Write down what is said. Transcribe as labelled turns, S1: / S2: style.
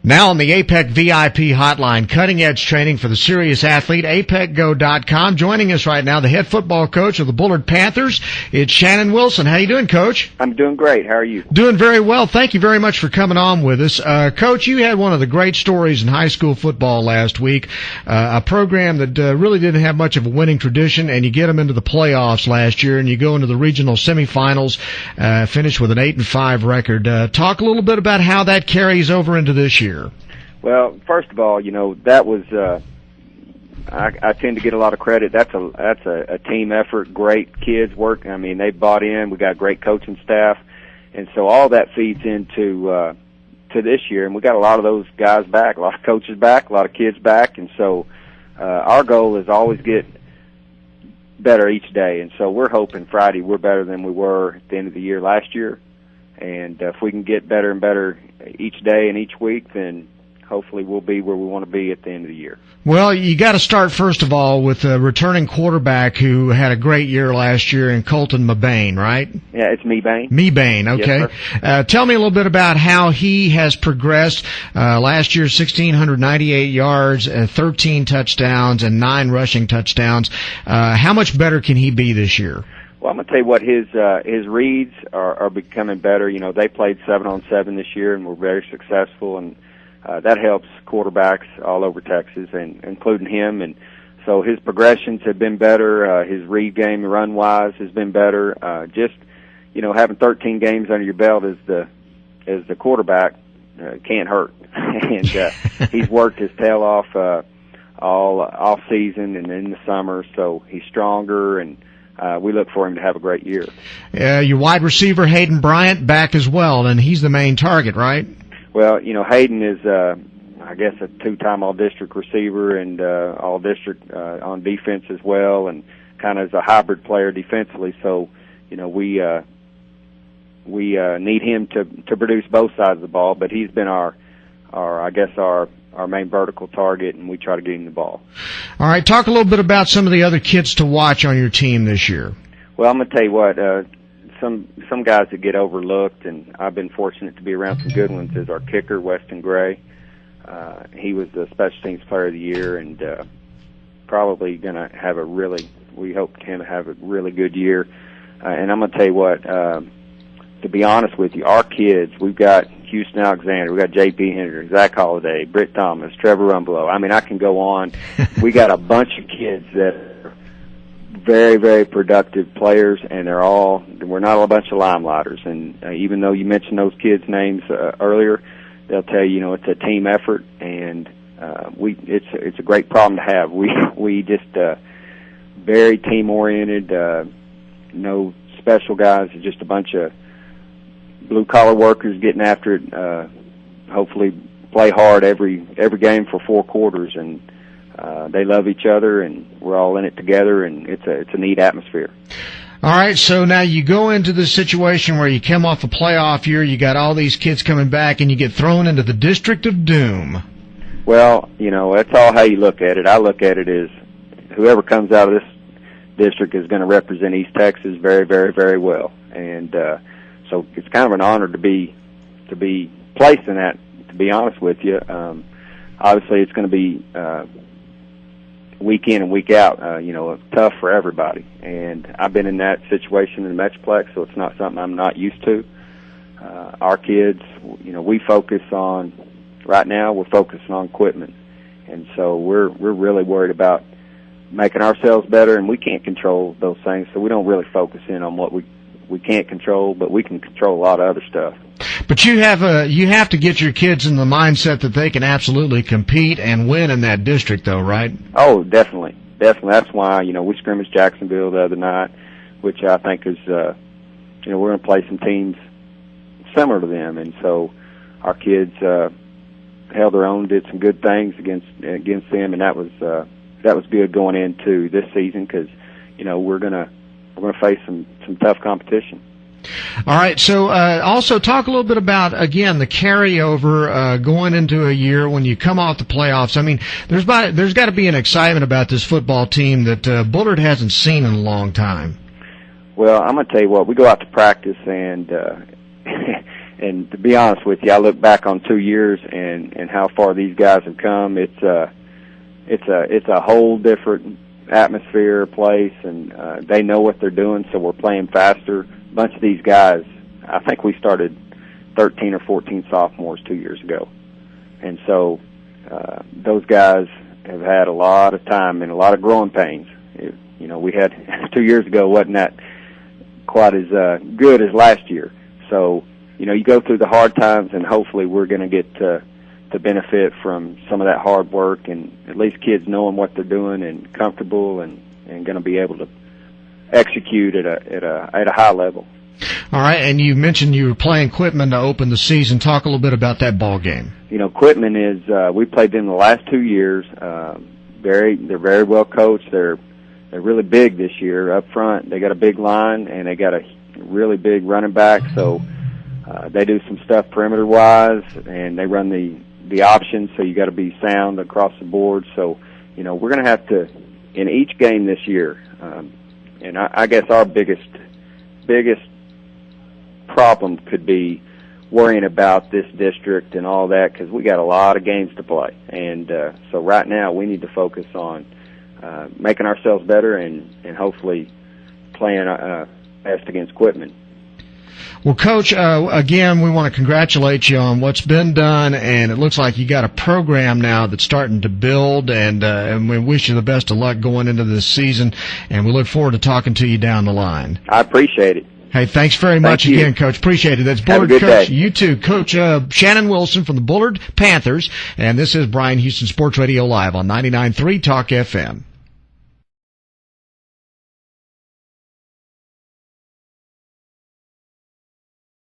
S1: Now on the APEC VIP hotline, cutting-edge training for the serious athlete, apecgo.com. Joining us right now, the head football coach of the Bullard Panthers, it's Shannon Wilson. How you doing, Coach?
S2: I'm doing great. How are you?
S1: Doing very well. Thank you very much for coming on with us. Coach, you had one of the great stories in high school football last week, a program that really didn't have much of a winning tradition, and you get them into the playoffs last year, and you go into the regional semifinals, finish with an 8-5 record. Talk a little bit about how that carries over into this year.
S2: Well, first of all, that was I tend to get a lot of credit. That's a team effort. Great kids work. I mean, they bought in. We got great coaching staff, and so all that feeds into to this year. And we got a lot of those guys back, a lot of coaches back, a lot of kids back, and so our goal is always get better each day. And so we're hoping Friday we're better than we were at the end of the year last year. And if we can get better and better each day and each week, then hopefully we'll be where we want to be at the end of the year.
S1: Well, you got to start first of all with a returning quarterback who had a great year last year in Colton Mebane, right?
S2: Yeah, it's Mebane.
S1: Mebane, okay.
S2: Yes,
S1: tell me a little bit about how he has progressed. Last year, 1,698 yards, 13 touchdowns, and 9 rushing touchdowns. How much better can he be this year?
S2: Well, I'm going to tell you what, his reads are becoming better. They played 7-on-7 this year and were very successful, and that helps quarterbacks all over Texas, and including him. And so his progressions have been better. His read game, run-wise, has been better. Just having 13 games under your belt as the quarterback can't hurt. And he's worked his tail off all off season and in the summer, so he's stronger, and we look for him to have a great year.
S1: Your wide receiver, Hayden Bryant, back as well, and he's the main target, right?
S2: Well, Hayden is, I guess, a 2-time All-District receiver and All-District on defense as well, and kind of is a hybrid player defensively. So, we need him to produce both sides of the ball, but he's been our main vertical target, and we try to get him the ball.
S1: All right, talk a little bit about some of the other kids to watch on your team this year.
S2: Well, I'm going to tell you what, some guys that get overlooked, and I've been fortunate to be around some good ones, is our kicker, Weston Gray. He was the Special Teams Player of the Year, and probably going to have we hope him to have a really good year. And I'm going to tell you what, to be honest with you, our kids, we've got Houston Alexander, we've got J.P. Hendricks, Zach Holliday, Britt Thomas, Trevor Rumbelow. I mean, I can go on. We got a bunch of kids that are very, very productive players, and we're not a bunch of limelighters. And even though you mentioned those kids' names earlier, they'll tell you, it's a team effort, and it's a great problem to have. We just very team oriented, no special guys, it's just a bunch of blue-collar workers getting after it, hopefully play hard every game for 4 quarters, and they love each other, and we're all in it together, and it's a neat atmosphere.
S1: All right, so now you go into this situation where you come off a playoff year, you got all these kids coming back, and you get thrown into the District of Doom.
S2: Well, that's all how you look at it. I look at it as whoever comes out of this district is going to represent East Texas very, very, very well, and so it's kind of an honor to be placed in that, to be honest with you. Obviously, it's going to be week in and week out, tough for everybody. And I've been in that situation in the Metroplex, so it's not something I'm not used to. Our kids, we focus on, right now, we're focusing on equipment. And so we're really worried about making ourselves better, and we can't control those things, so we don't really focus in on what we can't control, but we can control a lot of other stuff.
S1: But you have to get your kids in the mindset that they can absolutely compete and win in that district, though, right?
S2: Oh, definitely. That's why, we scrimmaged Jacksonville the other night, which I think is, we're going to play some teams similar to them, and so our kids held their own, did some good things against them, and that was good going into this season because, we're going to face some tough competition.
S1: All right, so also talk a little bit about, again, the carryover going into a year when you come off the playoffs. I mean, there's got to be an excitement about this football team that Bullard hasn't seen in a long time.
S2: Well, I'm going to tell you what, we go out to practice, and and to be honest with you, I look back on 2 years and how far these guys have come. It's a whole different atmosphere, place, and they know what they're doing. So we're playing faster. A bunch of these guys, I think we started 13 or 14 sophomores 2 years ago, and so those guys have had a lot of time and a lot of growing pains. We had 2 years ago wasn't that quite as good as last year. So you go through the hard times, and hopefully we're going to get to benefit from some of that hard work, and at least kids knowing what they're doing and comfortable and going to be able to execute at a high level.
S1: All right, and you mentioned you were playing Quitman to open the season. Talk a little bit about that ball game.
S2: Quitman is we played them the last 2 years. They're very well coached. They're really big this year up front. They got a big line, and they got a really big running back. So they do some stuff perimeter wise, and they run the options. So you got to be sound across the board. So we're going to have to in each game this year. And I guess our biggest problem could be worrying about this district and all that, because we got a lot of games to play. And so right now we need to focus on making ourselves better and hopefully playing best against Quitman.
S1: Well, Coach, again, we want to congratulate you on what's been done, and it looks like you got a program now that's starting to build, and we wish you the best of luck going into this season, and we look forward to talking to you down the line.
S2: I appreciate it.
S1: Hey, thanks very much again, Coach. Appreciate it. That's Bullard Coach.
S2: Day.
S1: You too. Coach Shannon Wilson from the Bullard Panthers, and this is Bryan Houston Sports Radio Live on 99.3 Talk FM.